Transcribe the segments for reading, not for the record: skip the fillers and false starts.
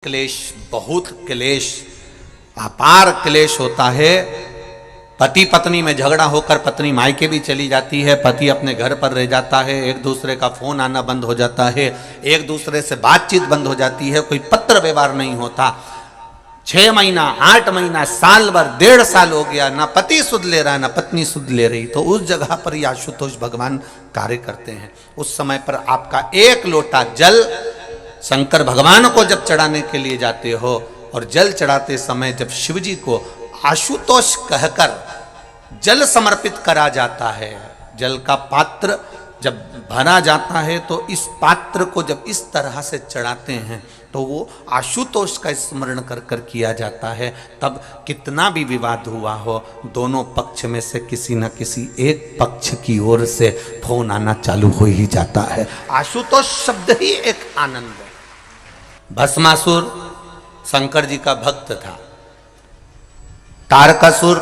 क्लेश, बहुत क्लेश, अपार क्लेश होता है। पति पत्नी में झगड़ा होकर पत्नी मायके भी चली जाती है, पति अपने घर पर रह जाता है, एक दूसरे का फोन आना बंद हो जाता है, एक दूसरे से बातचीत बंद हो जाती है, कोई पत्र व्यवहार नहीं होता। 6 महीना, 8 महीना, साल भर, 1.5 साल हो गया, ना पति सुध ले रहा, ना पत्नी सुध ले रही। तो उस जगह पर ही आशुतोष भगवान कार्य करते हैं। उस समय पर आपका एक लोटा जल शंकर भगवान को जब चढ़ाने के लिए जाते हो और जल चढ़ाते समय जब शिव जी को आशुतोष कहकर जल समर्पित करा जाता है, जल का पात्र जब भरा जाता है, तो इस पात्र को जब इस तरह से चढ़ाते हैं तो वो आशुतोष का स्मरण कर कर किया जाता है। तब कितना भी विवाद हुआ हो, दोनों पक्ष में से किसी न किसी एक पक्ष की ओर से फोन आना चालू हो ही जाता है। आशुतोष शब्द ही एक आनंद है। भस्मासुर शंकर जी का भक्त था, तारकासुर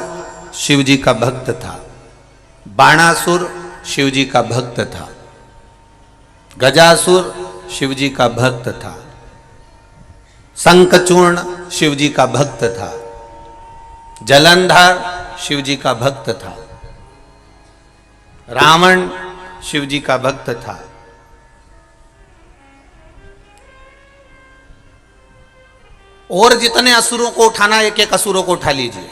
शिव जी का भक्त था, बाणासुर शिव जी का भक्त था, गजासुर शिव जी का भक्त था, शंखचूर्ण शिव जी का भक्त था, जलंधर शिव जी का भक्त था, रावण शिव जी का भक्त था, और जितने असुरों को उठाना, एक एक असुरों को उठा लीजिए,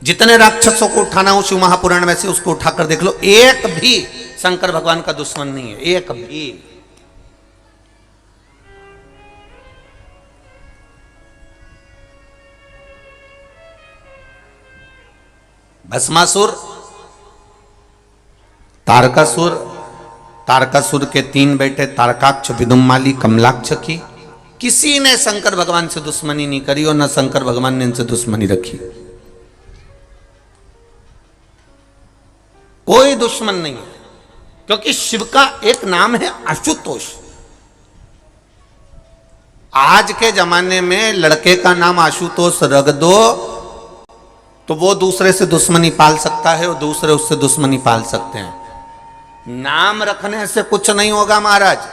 जितने राक्षसों को उठाना हो शिव महापुराण में से उसको उठाकर देख लो, एक भी शंकर भगवान का दुश्मन नहीं है, एक भी। भस्मासुर, तारकासुर, तारकासुर के 3 बेटे तारकाक्ष, विदुम्माली, कमलाक्ष की किसी ने शंकर भगवान से दुश्मनी नहीं करी और न शंकर भगवान ने इनसे दुश्मनी रखी। कोई दुश्मन नहीं है, क्योंकि शिव का एक नाम है आशुतोष। आज के जमाने में लड़के का नाम आशुतोष रख दो तो वो दूसरे से दुश्मनी पाल सकता है और दूसरे उससे दुश्मनी पाल सकते हैं। नाम रखने से कुछ नहीं होगा महाराज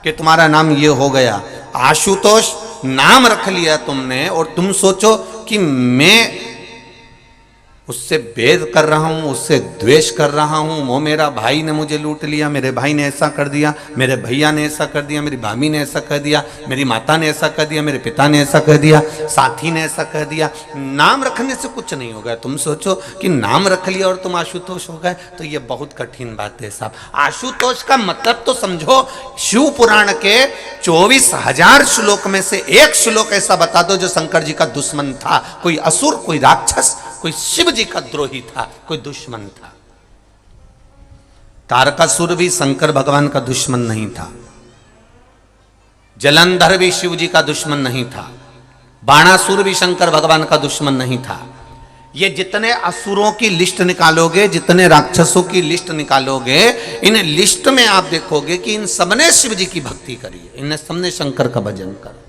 कि तुम्हारा नाम ये हो गया। आशुतोष नाम रख लिया तुमने और तुम सोचो कि मैं उससे भेद कर रहा हूं, उससे द्वेष कर रहा हूं, वो मेरा भाई ने मुझे लूट लिया, मेरे भाई ने ऐसा कर दिया, मेरे भैया ने ऐसा कर दिया, मेरी भाभी ने ऐसा कर दिया, मेरी माता ने ऐसा कर दिया, मेरे पिता ने ऐसा कर दिया, साथी ने ऐसा कर दिया। नाम रखने से कुछ नहीं होगा। तुम सोचो कि नाम रख लिया और तुम आशुतोष हो गए, तो ये बहुत कठिन बात है साहब। आशुतोष का मतलब तो समझो, शिव पुराण के 24,000 श्लोक में से एक श्लोक ऐसा बता दो जो शंकर जी का दुश्मन था। कोई असुर, कोई राक्षस, कोई शिव जी का द्रोही था, कोई दुश्मन था। तारकासुर भी शंकर भगवान का दुश्मन नहीं था, जलंधर भी शिव जी का दुश्मन नहीं था, बाणासुर भी शंकर भगवान का दुश्मन नहीं था। ये जितने असुरों की लिस्ट निकालोगे, जितने राक्षसों की लिस्ट निकालोगे, इन लिस्ट में आप देखोगे कि इन सबने शिव जी की भक्ति करी है, इन सबने शंकर का भजन करा।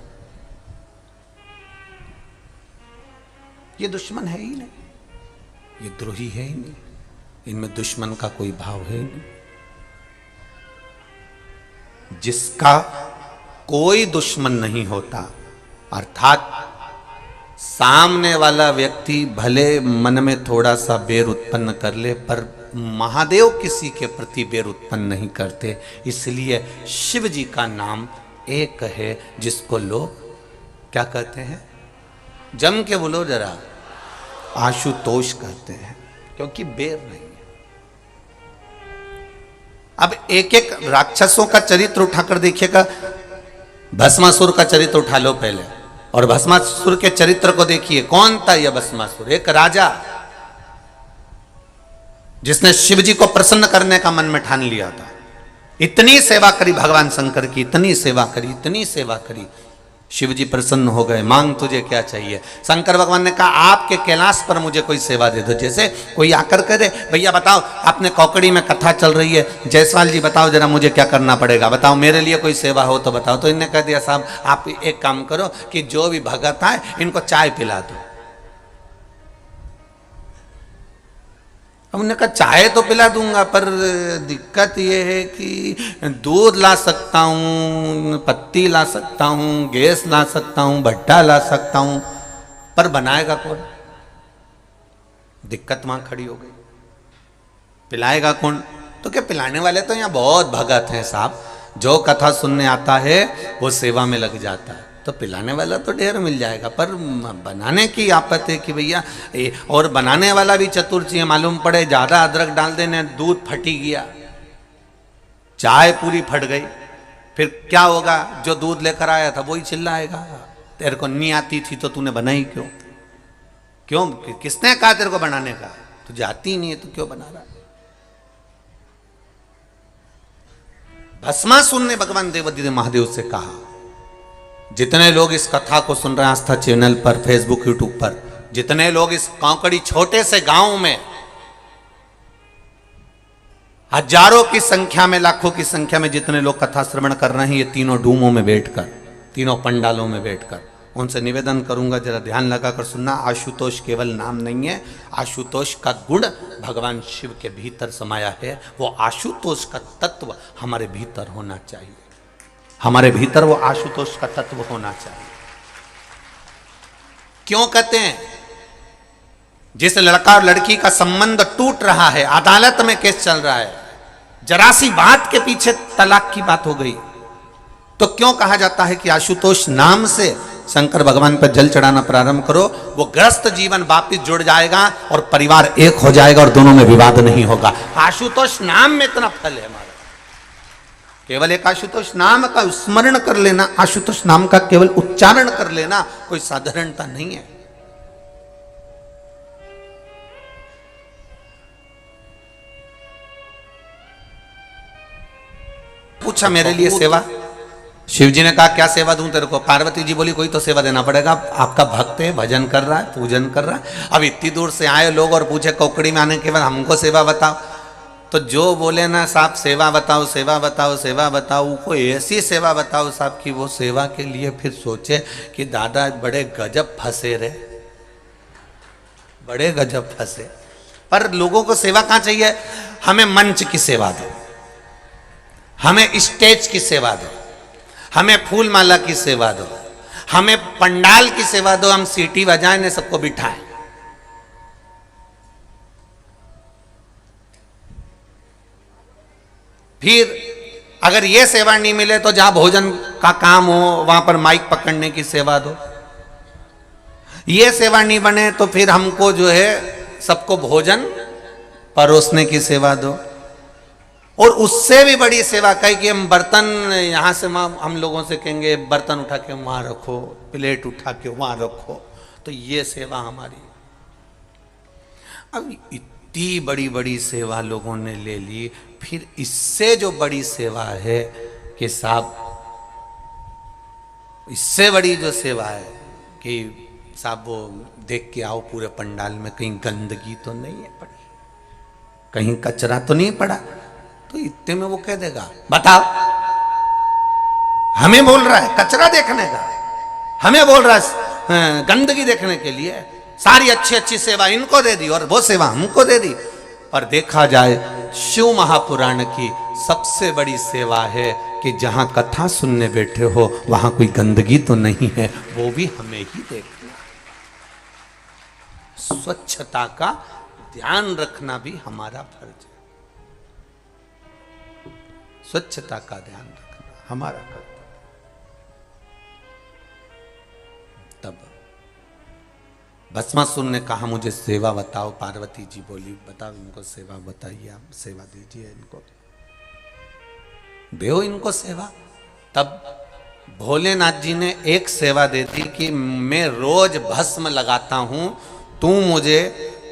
ये दुश्मन है ही नहीं, ये द्रोही है ही नहीं, इनमें दुश्मन का कोई भाव है ही नहीं। जिसका कोई दुश्मन नहीं होता, अर्थात सामने वाला व्यक्ति भले मन में थोड़ा सा बैर उत्पन्न कर ले, पर महादेव किसी के प्रति बैर उत्पन्न नहीं करते। इसलिए शिव जी का नाम एक है जिसको लोग क्या कहते हैं, जम के बोलो जरा, आशुतोष कहते हैं, क्योंकि बैर नहीं है। अब एक एक राक्षसों का चरित्र उठाकर देखिएगा। भस्मासुर का चरित्र उठा लो पहले, और भस्मासुर के चरित्र को देखिए। कौन था यह भस्मासुर? एक राजा जिसने शिव जी को प्रसन्न करने का मन में ठान लिया था। इतनी सेवा करी भगवान शंकर की, इतनी सेवा करी, इतनी सेवा करी, शिव जी प्रसन्न हो गए। मांग तुझे क्या चाहिए? शंकर भगवान ने कहा आपके कैलाश पर मुझे कोई सेवा दे दो। जैसे कोई आकर कह दे, भैया बताओ आपने कौकड़ी में कथा चल रही है, जायसवाल जी बताओ जरा मुझे क्या करना पड़ेगा, बताओ मेरे लिए कोई सेवा हो तो बताओ। तो इन्होंने कह दिया साहब आप एक काम करो कि जो भी भगत आए इनको चाय पिला दो। अब उन्होंने कहा चाय तो पिला दूंगा, पर दिक्कत ये है कि दूध ला सकता हूँ, पत्ती ला सकता हूँ, गैस ला सकता हूँ, भट्टा ला सकता हूँ, पर बनाएगा कौन? दिक्कत वहां खड़ी हो गई। पिलाएगा कौन? तो क्या पिलाने वाले तो यहाँ बहुत भगत हैं साहब, जो कथा सुनने आता है वो सेवा में लग जाता है, तो पिलाने वाला तो ढेर मिल जाएगा, पर बनाने की आपत है कि भैया। और बनाने वाला भी चतुर चाहिए, मालूम पड़े ज्यादा अदरक डाल देने, दूध फटी गया, चाय पूरी फट गई, फिर क्या होगा? जो दूध लेकर आया था वही चिल्लाएगा, तेरे को नहीं आती थी तो तूने बनाई क्यों? क्यों? किसने कहा तेरे को बनाने का? तुझे आती नहीं है तो क्यों बना रहा? भस्मासुर ने भगवान देवादिदेव महादेव से कहा, जितने लोग इस कथा को सुन रहे हैं आस्था चैनल पर, फेसबुक, यूट्यूब पर, जितने लोग इस कांकड़ी छोटे से गांव में हजारों की संख्या में, लाखों की संख्या में जितने लोग कथा श्रवण कर रहे हैं, ये तीनों डूमों में बैठकर, तीनों पंडालों में बैठकर, उनसे निवेदन करूंगा जरा ध्यान लगाकर सुनना। आशुतोष केवल नाम नहीं है, आशुतोष का गुण भगवान शिव के भीतर समाया है। वो आशुतोष का तत्व हमारे भीतर होना चाहिए, हमारे भीतर वो आशुतोष का तत्व होना चाहिए। क्यों कहते हैं? जिस लड़का और लड़की का संबंध टूट रहा है, अदालत में केस चल रहा है, जरा सी बात के पीछे तलाक की बात हो गई, तो क्यों कहा जाता है कि आशुतोष नाम से शंकर भगवान पर जल चढ़ाना प्रारंभ करो? वो ग्रस्त जीवन वापिस जुड़ जाएगा और परिवार एक हो जाएगा और दोनों में विवाद नहीं होगा। आशुतोष नाम में इतना फल है हमारा। केवल एक आशुतोष नाम का स्मरण कर लेना, आशुतोष नाम का केवल उच्चारण कर लेना कोई साधारणता नहीं है। पूछा मेरे लिए सेवा, शिव जी ने कहा क्या सेवा दूं तेरे को? पार्वती जी बोली कोई तो सेवा देना पड़ेगा, आपका भक्त है, भजन कर रहा है, पूजन कर रहा है। अब इतनी दूर से आए लोग और पूछे कोकड़ी में आने के बाद हमको सेवा बताओ, तो जो बोले ना साहब सेवा बताओ, सेवा बताओ, सेवा बताओ, कोई ऐसी सेवा बताओ साहब कि वो सेवा के लिए फिर सोचे कि दादा बड़े गजब फंसे रे, बड़े गजब फंसे। पर लोगों को सेवा कहाँ चाहिए? हमें मंच की सेवा दो, हमें स्टेज की सेवा दो, हमें फूल माला की सेवा दो, हमें पंडाल की सेवा दो, हम सीटी बजाएं ने सबको बिठाएं। फिर अगर ये सेवा नहीं मिले तो जहां भोजन का काम हो वहां पर माइक पकड़ने की सेवा दो। ये सेवा नहीं बने तो फिर हमको जो है सबको भोजन परोसने की सेवा दो। और उससे भी बड़ी सेवा कही कि हम बर्तन यहां से हम लोगों से कहेंगे बर्तन उठा के वहां रखो, प्लेट उठा के वहां रखो, तो ये सेवा हमारी। अब इतनी बड़ी बड़ी सेवा लोगों ने ले ली, फिर इससे जो बड़ी सेवा है कि साहब, इससे बड़ी जो सेवा है कि साहब वो देख के आओ पूरे पंडाल में कहीं गंदगी तो नहीं है पड़ी, कहीं कचरा तो नहीं पड़ा, तो इतने में वो कह देगा बताओ, हमें बोल रहा है कचरा देखने का, हमें बोल रहा है गंदगी देखने के लिए, सारी अच्छी अच्छी सेवा इनको दे दी और वो सेवा हमको दे दी। पर देखा जाए शिव महापुराण की सबसे बड़ी सेवा है कि जहां कथा सुनने बैठे हो वहां कोई गंदगी तो नहीं है, वो भी हमें ही देखना। स्वच्छता का ध्यान रखना भी हमारा फर्ज है, स्वच्छता का ध्यान रखना हमारा कर्तव्य। तब भस्मासुर ने कहा मुझे सेवा बताओ। पार्वती जी बोली बताओ इनको सेवा बताइए, आप सेवा दीजिए इनको, दो इनको सेवा। तब भोलेनाथ जी ने एक सेवा दे दी कि मैं रोज भस्म लगाता हूं, तू मुझे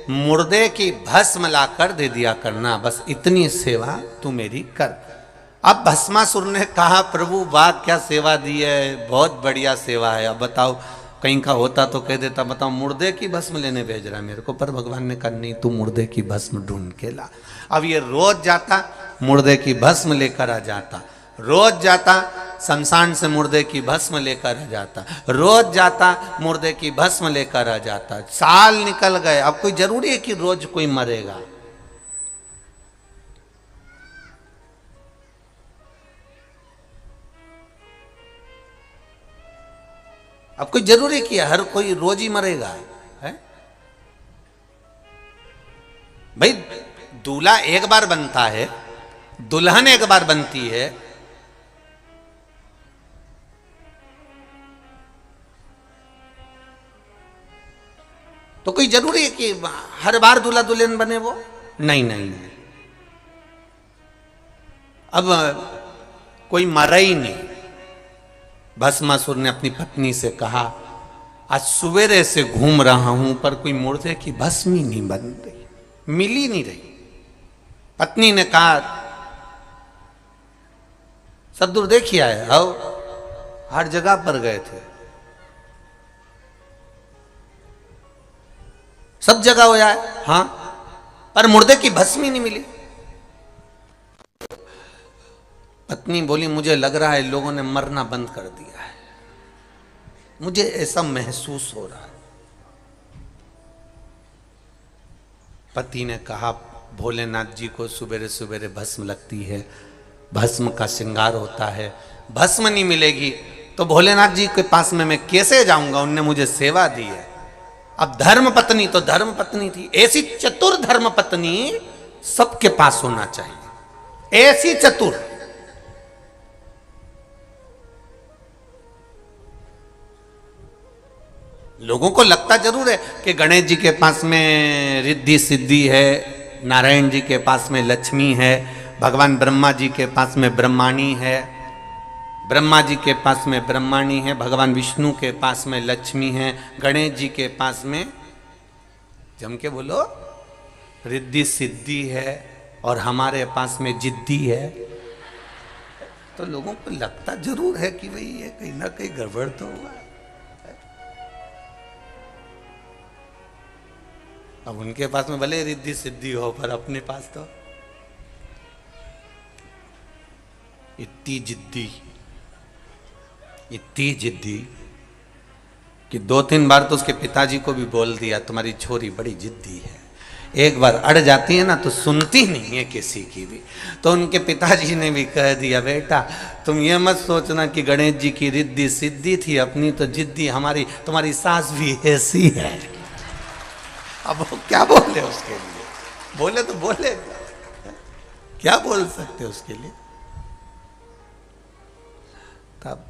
मुर्दे की भस्म लाकर दे दिया करना, बस इतनी सेवा तू मेरी कर। अब भस्मासुर ने कहा प्रभु वाह क्या सेवा दी है, बहुत बढ़िया सेवा है, अब बताओ कहीं का होता तो कह देता बताओ मुर्दे की भस्म लेने भेज रहा है मेरे को, पर भगवान ने कहा नहीं तू मुर्दे की भस्म ढूंढ के ला। अब ये रोज जाता मुर्दे की भस्म लेकर आ जाता, रोज जाता शमशान से मुर्दे की भस्म लेकर आ जाता, रोज जाता मुर्दे की भस्म लेकर आ जाता। साल निकल गए, अब कोई जरूरी है कि रोज कोई मरेगा, अब कोई जरूरी किया हर कोई रोज ही मरेगा है? भाई दूल्हा एक बार बनता है, दुल्हन एक बार बनती है, तो कोई जरूरी है कि हर बार दूल्हा दुल्हन बने वो? नहीं नहीं, अब कोई मरा ही नहीं। भस्मासुर ने अपनी पत्नी से कहा, आज सवेरे से घूम रहा हूं पर कोई मुर्दे की भस्म ही नहीं बन रही, मिल ही नहीं रही। पत्नी ने कहा, सद्दूर देखिए आए, आओ हर जगह पर गए थे, सब जगह हो जाए, हाँ, पर मुर्दे की भस्म ही नहीं मिली। पत्नी बोली, मुझे लग रहा है लोगों ने मरना बंद कर दिया है, मुझे ऐसा महसूस हो रहा है। पति ने कहा, भोलेनाथ जी को सुबेरे सुबेरे भस्म लगती है, भस्म का श्रृंगार होता है, भस्म नहीं मिलेगी तो भोलेनाथ जी के पास में मैं कैसे जाऊंगा, उनने मुझे सेवा दी है। अब धर्म पत्नी तो धर्म पत्नी थी, ऐसी चतुर धर्म पत्नी सबके पास होना चाहिए, ऐसी चतुर। लोगों को लगता जरूर है कि गणेश जी के पास में रिद्धि सिद्धि है, नारायण जी के पास में लक्ष्मी है, भगवान ब्रह्मा जी के पास में ब्रह्माणी है, ब्रह्मा जी के पास में ब्रह्माणी है, भगवान विष्णु के पास में लक्ष्मी है, गणेश जी के पास में, जम के बोलो, रिद्धि सिद्धि है, और हमारे पास में जिद्दी है। तो लोगों को लगता जरूर है कि भाई ये कहीं ना कहीं गड़बड़ तो हुआ। अब उनके पास में भले रिद्धि सिद्धि हो, पर अपने पास तो इतनी जिद्दी कि 2-3 बार तो उसके पिताजी को भी बोल दिया, तुम्हारी छोरी बड़ी जिद्दी है। एक बार अड़ जाती है ना तो सुनती नहीं है किसी की भी। तो उनके पिताजी ने भी कह दिया, बेटा तुम ये मत सोचना कि गणेश जी की रिद्धि सिद्धि थी, अपनी तो जिद्दी हमारी, तुम्हारी सास भी ऐसी है। अब वो क्या बोले उसके लिए, बोले तो बोले, क्या बोल सकते उसके लिए। तब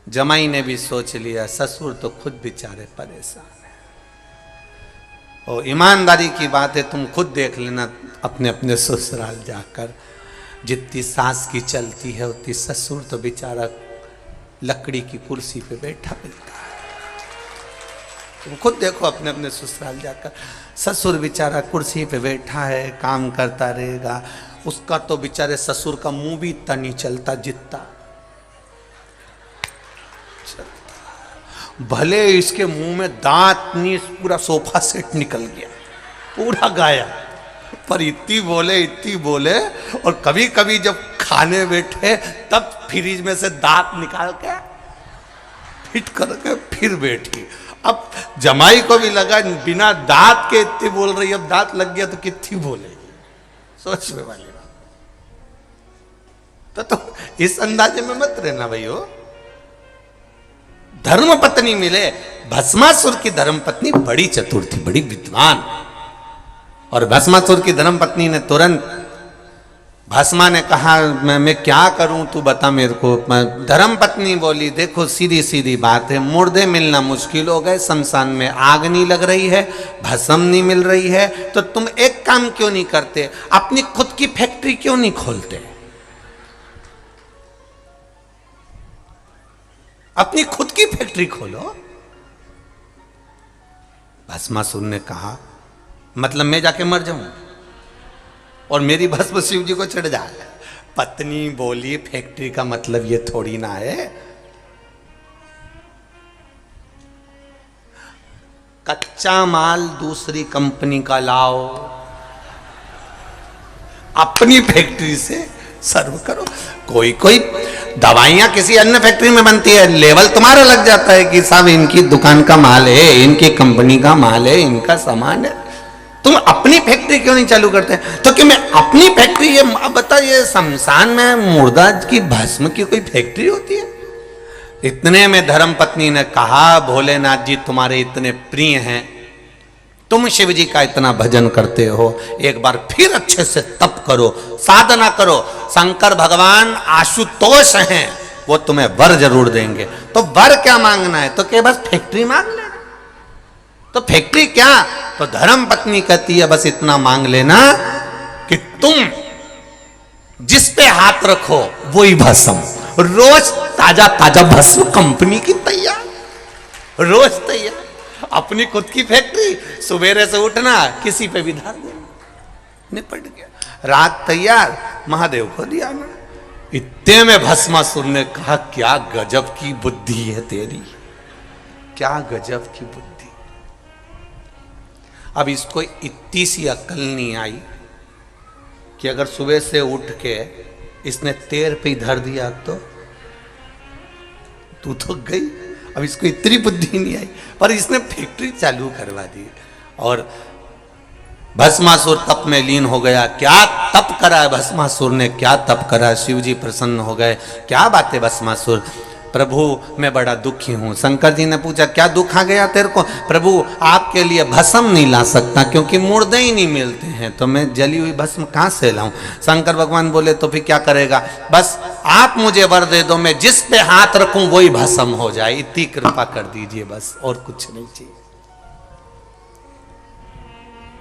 जमाई ने भी सोच लिया, ससुर तो खुद बेचारे परेशान है। और ईमानदारी की बात है, तुम खुद देख लेना अपने अपने ससुराल जाकर, जितनी सास की चलती है उतनी ससुर तो बेचारा लकड़ी की कुर्सी पे बैठा मिलता है। तुम खुद देखो अपने अपने ससुराल जाकर, ससुर बेचारा कुर्सी पे बैठा है, काम करता रहेगा, उसका तो बेचारे ससुर का मुंह भी इतना नहीं चलता जितना, भले इसके मुंह में दांत नहीं, पूरा सोफा सेट निकल गया, पूरा गाया, पर इतनी बोले। और कभी कभी जब खाने बैठे तब फ्रिज में से दांत निकाल के फिट करके फिर बैठी। अब जमाई को भी लगा बिना दांत के इतनी बोल रही, अब दांत लग गया तो कितनी बोलेगी, सोचने वाली बात। तो इस अंदाजे में मत रहना भाइयों। धर्म पत्नी मिले, भस्मासुर की धर्म पत्नी बड़ी चतुर थी, बड़ी विद्वान। और भस्मासुर की धर्म पत्नी ने तुरंत, भस्मा ने कहा मैं क्या करूं तू बता मेरे को। धर्म पत्नी बोली, देखो सीधी सीधी बात है, मुर्दे मिलना मुश्किल हो गए, शमशान में आग नहीं लग रही है, भस्म नहीं मिल रही है, तो तुम एक काम क्यों नहीं करते, अपनी खुद की फैक्ट्री क्यों नहीं खोलते, अपनी खुद की फैक्ट्री खोलो। भस्मासुर ने कहा, मतलब मैं जाके मर जाऊं और मेरी भस्म शिव जी को चढ़ जाए। पत्नी बोली, फैक्ट्री का मतलब ये थोड़ी ना है, कच्चा माल दूसरी कंपनी का लाओ, अपनी फैक्ट्री से सर्व करो। कोई कोई दवाइयां किसी अन्य फैक्ट्री में बनती है, लेवल तुम्हारा लग जाता है कि साहब इनकी दुकान का माल है, इनकी कंपनी का माल है, इनका सामान है। तुम अपनी फैक्ट्री क्यों नहीं चालू करते? तो कि मैं अपनी फैक्ट्री, ये अब बता, ये शमशान में मुर्दा की भस्म की कोई फैक्ट्री होती है? इतने में धर्मपत्नी ने कहा, भोलेनाथ जी तुम्हारे इतने प्रिय हैं, तुम शिव जी का इतना भजन करते हो, एक बार फिर अच्छे से तप करो, साधना करो, शंकर भगवान आशुतोष हैं, वो तुम्हें वर जरूर देंगे। तो वर क्या मांगना है? तो क्या बस फैक्ट्री मांग लेना? तो फैक्ट्री क्या? तो धर्म पत्नी कहती है बस इतना मांग लेना कि तुम जिस पे हाथ रखो वही भस्म, रोज ताजा ताजा भस्म कंपनी की तैयार, रोज तैयार, अपनी खुद की फैक्ट्री, सवेरे से उठना किसी पे भी धार देना, निपट गया, रात तैयार, महादेव को दिया ना। इतने में भस्मासुर ने कहा, क्या गजब की बुद्धि है तेरी, क्या गजब की बुद्धि। अब इसको इतनी सी अक्ल नहीं आई कि अगर सुबह से उठ के इसने तेर पे ही धर दिया तो तू तो गई। अब इसको इतनी बुद्धि नहीं आई, पर इसने फैक्ट्री चालू करवा दी और भस्मासुर तप में लीन हो गया। क्या तप करा है भस्मासुर ने, क्या तप करा, शिव जी प्रसन्न हो गए। क्या बात है भस्मासुर, प्रभु मैं बड़ा दुखी हूं। शंकर जी ने पूछा, क्या दुख आ गया तेरे को? प्रभु आपके लिए भस्म नहीं ला सकता क्योंकि मुर्दे ही नहीं मिलते हैं, तो मैं जली हुई भस्म कहां से लाऊं? शंकर भगवान बोले, तो फिर क्या करेगा? बस आप मुझे वर दे दो, मैं जिस पे हाथ रखूं वही भस्म हो जाए, इतनी कृपा कर दीजिए, बस और कुछ नहीं चाहिए।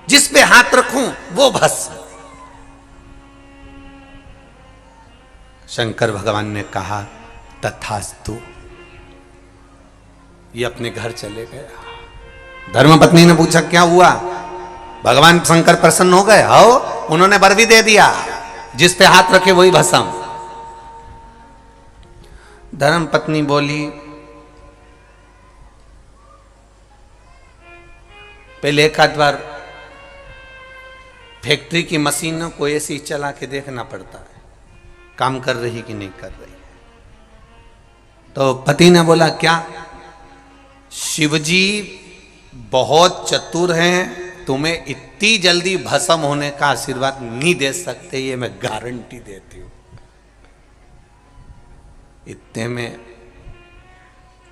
जिस पे हाथ रखूं वो भस्म। शंकर भगवान ने कहा, तथास्तु। ये अपने घर चले गया। धर्मपत्नी ने पूछा, क्या हुआ? भगवान शंकर प्रसन्न हो गए? आओ, उन्होंने वर भी दे दिया, जिस पे हाथ रखे वही भस्म। धर्मपत्नी बोली, पहले एक आध बार फैक्ट्री की मशीनों को ऐसी चला के देखना पड़ता है, काम कर रही कि नहीं कर रही। तो पति ने बोला, क्या? शिवजी बहुत चतुर हैं, तुम्हें इतनी जल्दी भस्म होने का आशीर्वाद नहीं दे सकते, ये मैं गारंटी देती हूं। इतने में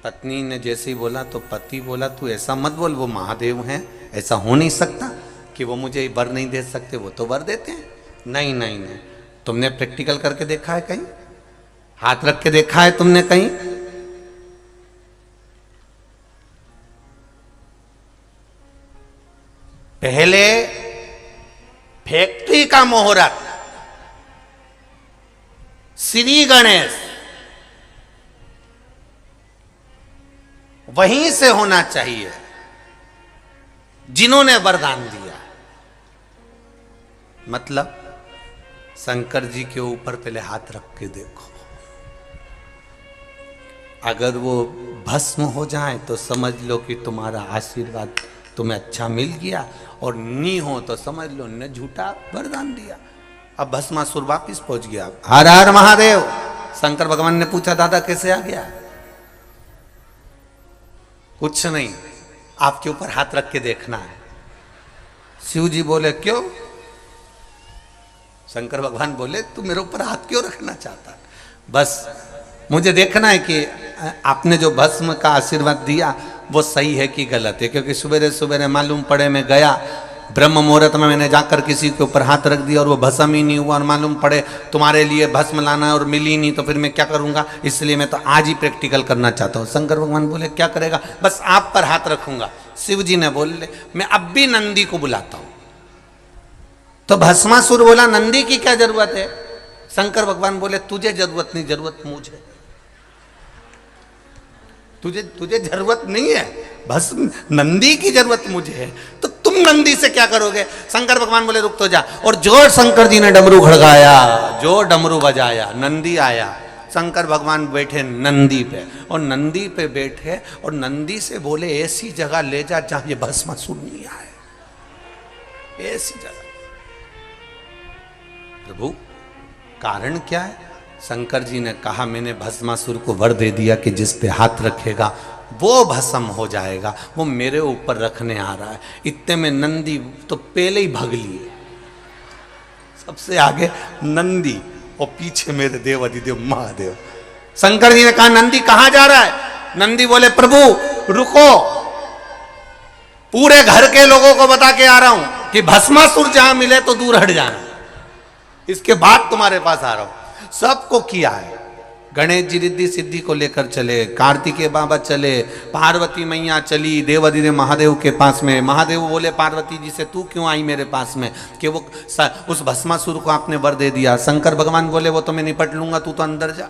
पत्नी ने जैसे ही बोला तो पति बोला, तू ऐसा मत बोल, वो महादेव हैं, ऐसा हो नहीं सकता कि वो मुझे वर नहीं दे सकते, वो तो वर देते हैं। नहीं नहीं नहीं, तुमने प्रैक्टिकल करके देखा है कहीं? हाथ रख के देखा है तुमने कहीं? पहले फैक्ट्री का मुहूर्त श्री गणेश वहीं से होना चाहिए जिन्होंने वरदान दिया। मतलब शंकर जी के ऊपर पहले हाथ रख के देखो, अगर वो भस्म हो जाए तो समझ लो कि तुम्हारा आशीर्वाद तुम्हें अच्छा मिल गया, और नी हो तो समझ लो ने झूठा वरदान दिया। अब भस्मासुर वापिस पहुंच गया। हर हर महादेव। शंकर भगवान ने पूछा, दादा कैसे आ गया? कुछ नहीं, आपके ऊपर हाथ रख के देखना है। शिव जी बोले, क्यों? शंकर भगवान बोले, तू मेरे ऊपर हाथ क्यों रखना चाहता? बस मुझे देखना है कि आपने जो भस्म का आशीर्वाद दिया वो सही है कि गलत है, क्योंकि सुबह सुबह मालूम पड़े मैं गया ब्रह्म मुहूर्त में, मैंने जाकर किसी के ऊपर हाथ रख दिया और वो भस्म ही नहीं हुआ, और मालूम पड़े तुम्हारे लिए भस्म लाना है और मिली नहीं, तो फिर मैं क्या करूंगा? इसलिए मैं तो आज ही प्रैक्टिकल करना चाहता हूँ। शंकर भगवान बोले, क्या करेगा? बस आप पर हाथ रखूंगा। शिव जी ने बोले, मैं अब भी नंदी को बुलाता हूं। तो भस्मासुर बोला, नंदी की क्या जरूरत है? शंकर भगवान बोले, तुझे जरूरत नहीं, जरूरत मुझे। तुझे जरूरत नहीं है, भस्म नंदी की जरूरत मुझे है। तो तुम नंदी से क्या करोगे? शंकर भगवान बोले, रुक तो जा। और जो शंकर जी ने डमरू खड़काया, जो डमरू बजाया, नंदी आया। शंकर भगवान बैठे नंदी पे, और नंदी पे बैठे और नंदी से बोले, ऐसी जगह ले जा जहां ये भस्मासुर नहीं आए, ऐसी जगह। प्रभु कारण क्या है? शंकर जी ने कहा, मैंने भस्मासुर को वर दे दिया कि जिस पे हाथ रखेगा वो भस्म हो जाएगा, वो मेरे ऊपर रखने आ रहा है। इतने में नंदी तो पहले ही भग लिए, सबसे आगे नंदी और पीछे मेरे देव अधिदेव महादेव। शंकर जी ने कहा नंदी कहां जा रहा है? नंदी बोले प्रभु रुको, पूरे घर के लोगों को बता के आ रहा हूं कि भस्मासुर जहां मिले तो दूर हट जाना, इसके बाद तुम्हारे पास आ रहा हूं। सबको किया है। गणेश जी रिद्धि सिद्धि को लेकर चले, कार्तिकेय बाबा चले, पार्वती मैया चली देवाधिदेव महादेव के पास में। महादेव बोले पार्वती जी से तू क्यों आई मेरे पास में, कि वो उस भस्मासुर को आपने वर दे दिया। शंकर भगवान बोले वो तो मैं निपट लूंगा, तू तो अंदर जा,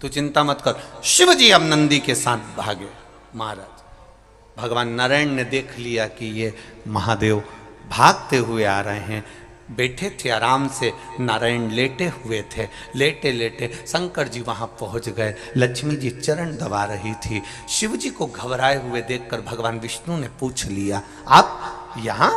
तू चिंता मत कर। शिव जी अब नंदी के साथ भागे। महाराज भगवान नारायण ने देख लिया कि ये महादेव भागते हुए आ रहे हैं। बैठे थे आराम से, नारायण लेटे हुए थे। लेटे लेटे शंकर जी वहां पहुंच गए। लक्ष्मी जी चरण दबा रही थी। शिव जी को घबराए हुए देखकर भगवान विष्णु ने पूछ लिया आप यहां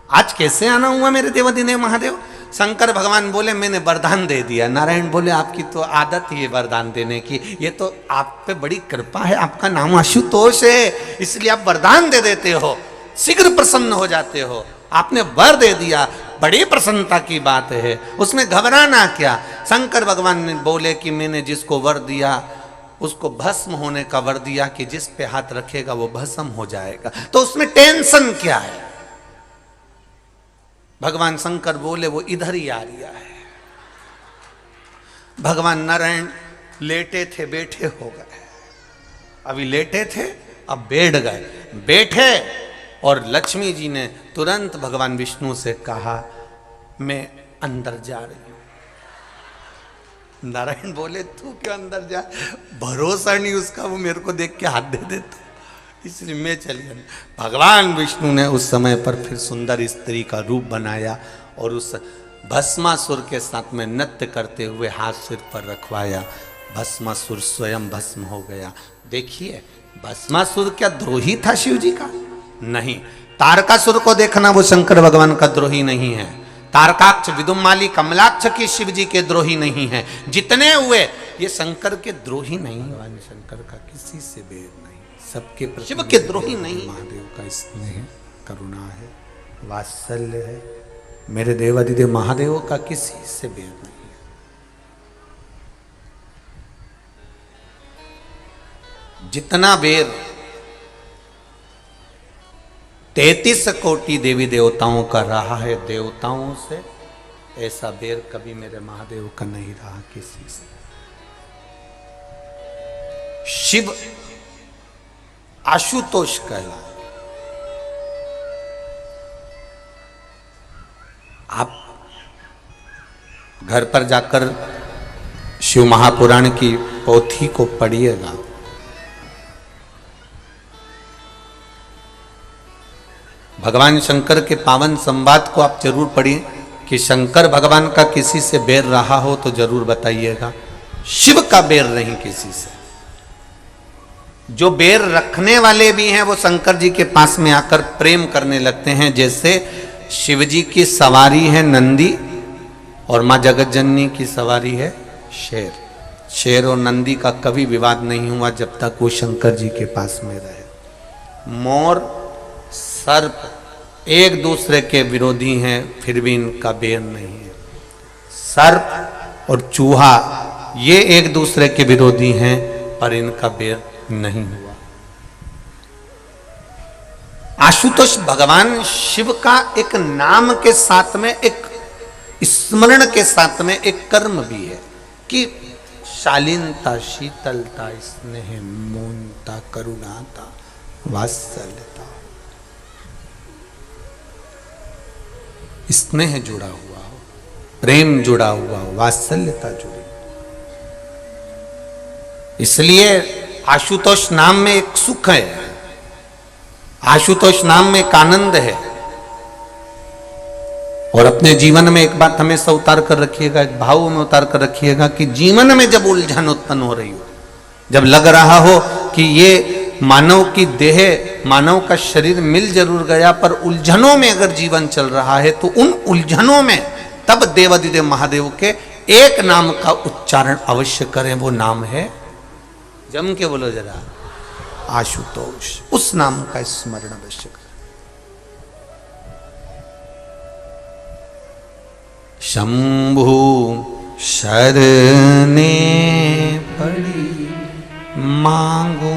आज कैसे आना हुआ मेरे देवाधिदेव महादेव? शंकर भगवान बोले मैंने वरदान दे दिया। नारायण बोले आपकी तो आदत ही है वरदान देने की, ये तो आप पे बड़ी कृपा है, आपका नाम आशुतोष है, इसलिए आप वरदान दे देते हो, शीघ्र प्रसन्न हो जाते हो। आपने वर दे दिया, बड़ी प्रसन्नता की बात है, उसमें घबराना क्या। शंकर भगवान ने बोले कि मैंने जिसको वर दिया उसको भस्म होने का वर दिया कि जिस पे हाथ रखेगा वो भस्म हो जाएगा, तो उसमें टेंशन क्या है। भगवान शंकर बोले वो इधर ही आ रहा है। भगवान नारायण लेटे थे, बैठे हो गए। अभी लेटे थे, अब बैठ गए। बैठे और लक्ष्मी जी ने तुरंत भगवान विष्णु से कहा मैं अंदर जा रही हूं। नारायण बोले तू क्यों अंदर जा, भरोसा नहीं उसका, वो मेरे को देख के हाथ दे देता, इसलिए मैं चली। भगवान विष्णु ने उस समय पर फिर सुंदर स्त्री का रूप बनाया और उस भस्मासुर के साथ में नृत्य करते हुए हाथ सिर पर रखवाया। भस्मासुर स्वयं भस्म हो गया। देखिए भस्मासुर क्या द्रोही था शिव जी का? नहीं। तारकासुर को देखना, वो शंकर भगवान का द्रोही नहीं है। तारकाक्ष, विदुमाली, कमलाक्ष के शिव जी के द्रोही नहीं है। जितने हुए ये शंकर के द्रोही नहीं। शंकर का किसी से भेद नहीं, सबके प्रति शिव के द्रोही नहीं। महादेव का स्नेह करुणा है, वात्सल्य है। मेरे देवाधिदेव महादेव का किसी से भेद नहीं है। जितना बेर 33 कोटि देवी देवताओं का रहा है देवताओं से, ऐसा बेर कभी मेरे महादेव का नहीं रहा किसी से। शिव आशुतोष कहला। आप घर पर जाकर शिव महापुराण की पोथी को पढ़िएगा। भगवान शंकर के पावन संवाद को आप जरूर पढ़िए कि शंकर भगवान का किसी से बैर रहा हो तो जरूर बताइएगा। शिव का बैर नहीं किसी से। जो बैर रखने वाले भी हैं वो शंकर जी के पास में आकर प्रेम करने लगते हैं। जैसे शिव जी की सवारी है नंदी और मां जगत जननी की सवारी है शेर। शेर और नंदी का कभी विवाद नहीं हुआ जब तक वो शंकर जी के पास में रहे। मोर सर्प एक दूसरे के विरोधी हैं, फिर भी इनका बैर नहीं है। सर्प और चूहा ये एक दूसरे के विरोधी हैं, पर इनका बैर नहीं हुआ। आशुतोष भगवान शिव का एक नाम के साथ में, एक स्मरण के साथ में एक कर्म भी है कि शालीनता, शीतलता, स्नेह, मौनता, करुणाता, वात्सल्यता, स्नेह जुड़ा हुआ हो, प्रेम जुड़ा हुआ हो, वात्सल्यता जुड़ी। इसलिए आशुतोष नाम में एक सुख है, आशुतोष नाम में एक आनंद है। और अपने जीवन में एक बात हमेशा उतार कर रखिएगा, एक भाव में उतार कर रखिएगा कि जीवन में जब उलझन उत्पन्न हो रही हो, जब लग रहा हो कि ये मानव की देह, मानव का शरीर मिल जरूर गया पर उलझनों में अगर जीवन चल रहा है, तो उन उलझनों में तब देवाधिदेव महादेव के एक नाम का उच्चारण अवश्य करें। वो नाम है, जम के बोलो जरा, आशुतोष। उस नाम का स्मरण अवश्य करें। शंभु शरणे पड़ी मांगू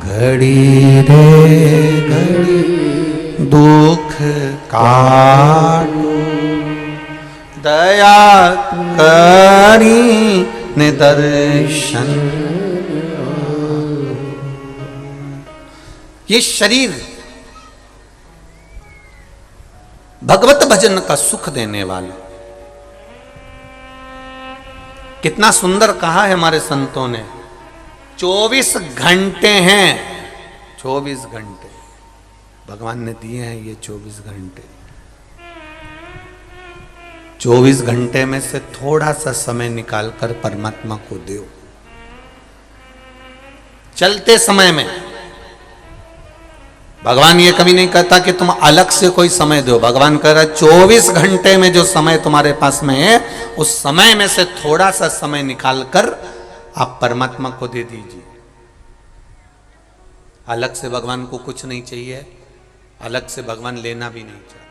घड़ी रे घड़ी दुख काटो दया करी निदर्शन। ये शरीर भगवत भजन का सुख देने वाला, कितना सुंदर कहा है हमारे संतों ने। 24 घंटे हैं, 24 घंटे भगवान ने दिए हैं ये 24 घंटे। 24 घंटे में से थोड़ा सा समय निकालकर परमात्मा को दो। चलते समय में भगवान ये कभी नहीं कहता कि तुम अलग से कोई समय दो। भगवान कह रहा है 24 घंटे में जो समय तुम्हारे पास में है, उस समय में से थोड़ा सा समय निकालकर आप परमात्मा को दे दीजिए। अलग से भगवान को कुछ नहीं चाहिए, अलग से भगवान लेना भी नहीं चाहते।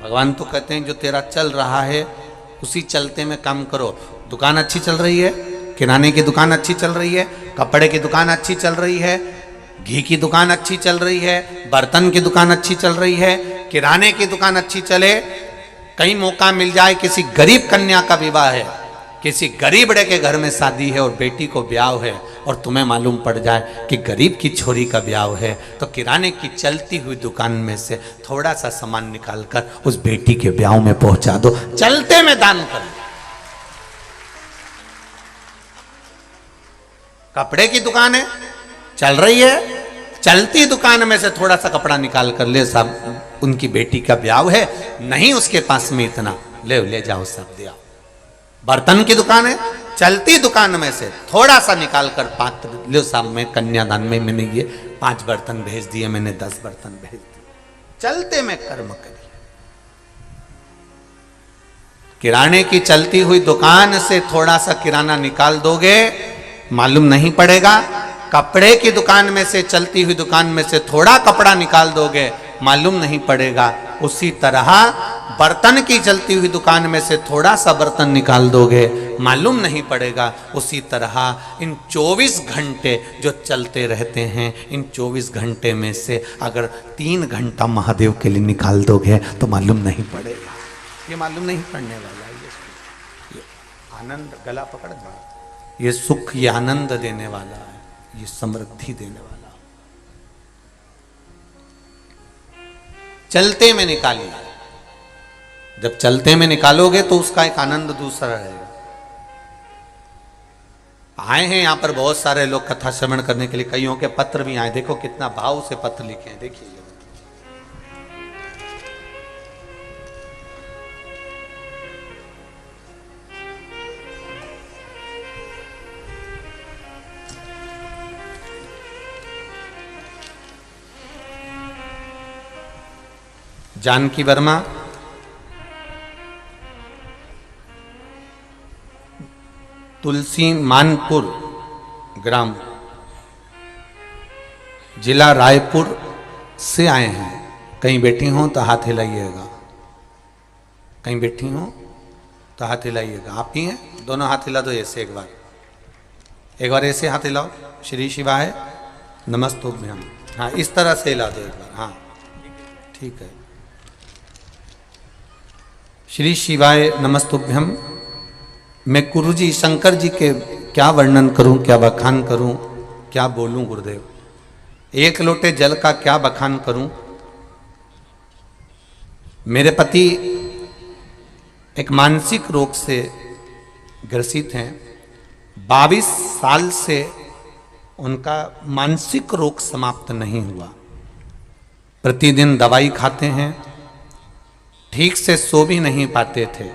भगवान तो कहते हैं जो तेरा चल रहा है उसी चलते में काम करो। दुकान अच्छी चल रही है, किराने की दुकान अच्छी चल रही है, कपड़े की दुकान अच्छी चल रही है, घी की दुकान अच्छी चल रही है, बर्तन की दुकान अच्छी चल रही है, किराने की दुकान अच्छी चले। कहीं मौका मिल जाए, किसी गरीब कन्या का विवाह है, किसी गरीब बड़े के घर में शादी है और बेटी को ब्याह है, और तुम्हें मालूम पड़ जाए कि गरीब की छोरी का ब्याह है, तो किराने की चलती हुई दुकान में से थोड़ा सा सामान निकालकर उस बेटी के ब्याह में पहुंचा दो। चलते में दान कर। कपड़े की दुकान है, चल रही है, चलती दुकान में से थोड़ा सा कपड़ा निकाल कर ले साहब, उनकी बेटी का ब्याह है, नहीं उसके पास में इतना, ले जाओ सब दिया। बर्तन की दुकान है, चलती दुकान में से थोड़ा सा निकाल कर पात्र लो साहब, में कन्यादान में मैंने ये 5 बर्तन भेज दिए, मैंने 10 बर्तन भेज दिए। चलते में कर्म करिए। किराने की चलती हुई दुकान से थोड़ा सा किराना निकाल दोगे, मालूम नहीं पड़ेगा। कपड़े की दुकान में से, चलती हुई दुकान में से थोड़ा कपड़ा निकाल दोगे, मालूम नहीं पड़ेगा। उसी तरह बर्तन की चलती हुई दुकान में से थोड़ा सा बर्तन निकाल दोगे, मालूम नहीं पड़ेगा। उसी तरह इन 24 घंटे जो चलते रहते हैं, इन 24 घंटे में से अगर 3 घंटा महादेव के लिए निकाल दोगे तो मालूम नहीं पड़ेगा। ये मालूम नहीं पड़ने वाला है। ये आनंद, गला पकड़ दो, ये सुख, ये आनंद देने वाला है, ये समृद्धि देने वाला। चलते में निकालिए। जब चलते में निकालोगे तो उसका एक आनंद दूसरा रहेगा। आए हैं यहां पर बहुत सारे लोग कथा श्रवण करने के लिए, कईयों के पत्र भी आए। देखो कितना भाव से पत्र लिखे हैं, देखिए। जानकी वर्मा, तुलसी मानपुर ग्राम, जिला रायपुर से आए हैं। कहीं बैठी हो तो हाथ हिलाइएगा, कहीं बैठी हो तो हाथ हिलाइएगा। आप ही हैं? दोनों हाथ हिला दो ऐसे, एक बार ऐसे हाथ हिलाओ। श्री शिवाय नमस्तुभ्यम। हाँ, इस तरह से हिला दो एक बार। हाँ, ठीक है। श्री शिवाय नमस्तुभ्यम। मैं गुरु जी, शंकर जी के क्या वर्णन करूं, क्या बखान करूं, क्या बोलूं गुरुदेव। एक लोटे जल का क्या बखान करूं। मेरे पति एक मानसिक रोग से ग्रसित हैं। 22 साल से उनका मानसिक रोग समाप्त नहीं हुआ। प्रतिदिन दवाई खाते हैं, ठीक से सो भी नहीं पाते थे।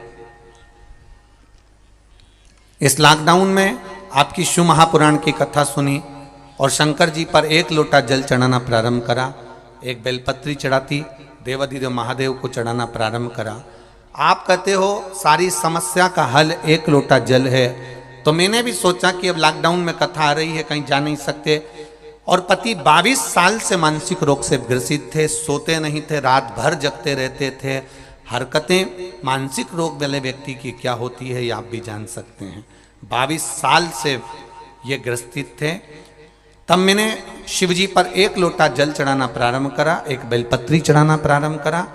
इस लॉकडाउन में आपकी शिव महापुराण की कथा सुनी और शंकर जी पर 1 लोटा जल चढ़ाना प्रारंभ करा। एक बेलपत्री चढ़ाती, देवाधिदेव महादेव को चढ़ाना प्रारंभ करा। आप कहते हो सारी समस्या का हल 1 लोटा जल है, तो मैंने भी सोचा कि अब लॉकडाउन में कथा आ रही है, कहीं जा नहीं सकते। और पति 22 साल से मानसिक रोग से ग्रसित थे, सोते नहीं थे, रात भर जगते रहते थे, हरकतें मानसिक रोग वाले व्यक्ति की क्या होती है ये आप भी जान सकते हैं। 22 साल से ये ग्रस्तित थे। तब मैंने शिव जी पर 1 लोटा जल चढ़ाना प्रारंभ करा, एक बेलपत्री चढ़ाना प्रारंभ करा,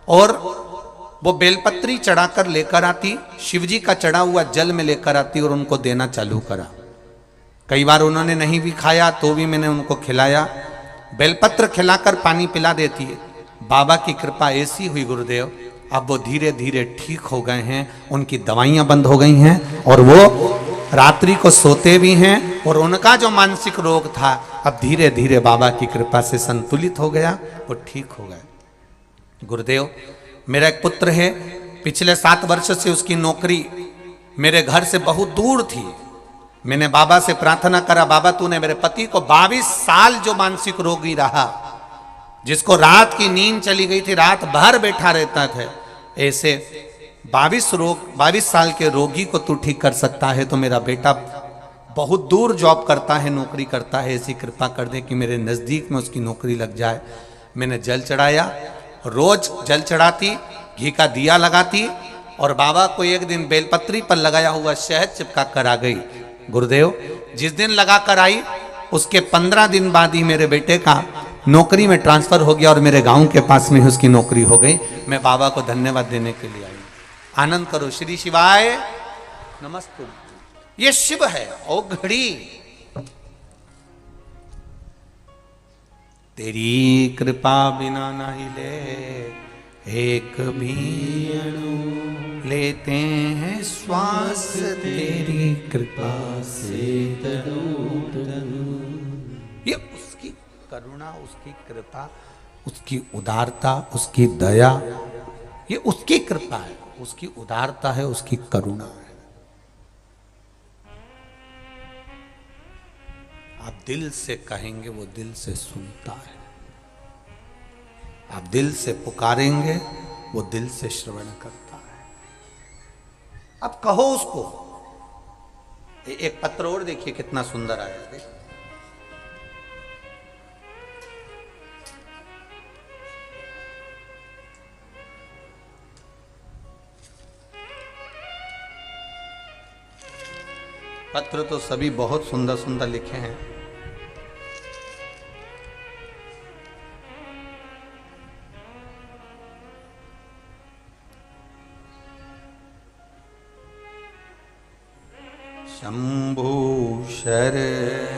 और वो बेलपत्री चढ़ाकर लेकर आती, शिव जी का चढ़ा हुआ जल में लेकर आती और उनको देना चालू करा। कई बार उन्होंने नहीं भी खाया तो भी मैंने उनको खिलाया। बेलपत्र खिलाकर पानी पिला देती है। बाबा की कृपा ऐसी हुई गुरुदेव, अब वो धीरे धीरे ठीक हो गए हैं, उनकी दवाइयां बंद हो गई हैं और वो रात्रि को सोते भी हैं, और उनका जो मानसिक रोग था अब धीरे धीरे बाबा की कृपा से संतुलित हो गया, वो ठीक हो गए। गुरुदेव, मेरा एक पुत्र है, पिछले 7 वर्ष से उसकी नौकरी मेरे घर से बहुत दूर थी। मैंने बाबा से प्रार्थना करा, बाबा तूने मेरे पति को 22 साल जो मानसिक रोगी रहा, जिसको रात की नींद चली गई थी, रात भर बैठा रहता था, ऐसे 22 साल के रोगी को तू ठीक कर सकता है, तो मेरा बेटा बहुत दूर जॉब करता है, नौकरी करता है, ऐसी कृपा कर दे कि मेरे नज़दीक में उसकी नौकरी लग जाए। मैंने जल चढ़ाया, रोज जल चढ़ाती, घी का दिया लगाती, और बाबा को एक दिन बेलपत्री पर लगाया हुआ शहद चिपका कर आ गई। गुरुदेव, जिस दिन लगा कर आई उसके 15 दिन बाद ही मेरे बेटे का नौकरी में ट्रांसफर हो गया और मेरे गांव के पास में ही उसकी नौकरी हो गई। मैं बाबा को धन्यवाद देने के लिए आई। आनंद करो। श्री शिवाय नमस्तु। ये शिव है। ओ घड़ी तेरी कृपा बिना नहीं ले एक भी अणु, लेते हैं श्वास तेरी कृपा से तनु तनु। ये उसकी करुणा, उसकी कृपा, उसकी उदारता, उसकी दया, ये उसकी कृपा है, उसकी उदारता है, उसकी करुणा है। आप दिल से कहेंगे वो दिल से सुनता है, आप दिल से पुकारेंगे वो दिल से श्रवण करता है। अब कहो उसको। एक पत्र और देखिए कितना सुंदर आया। देखिए पत्र तो सभी बहुत सुंदर सुंदर लिखे हैं। शंभु शरण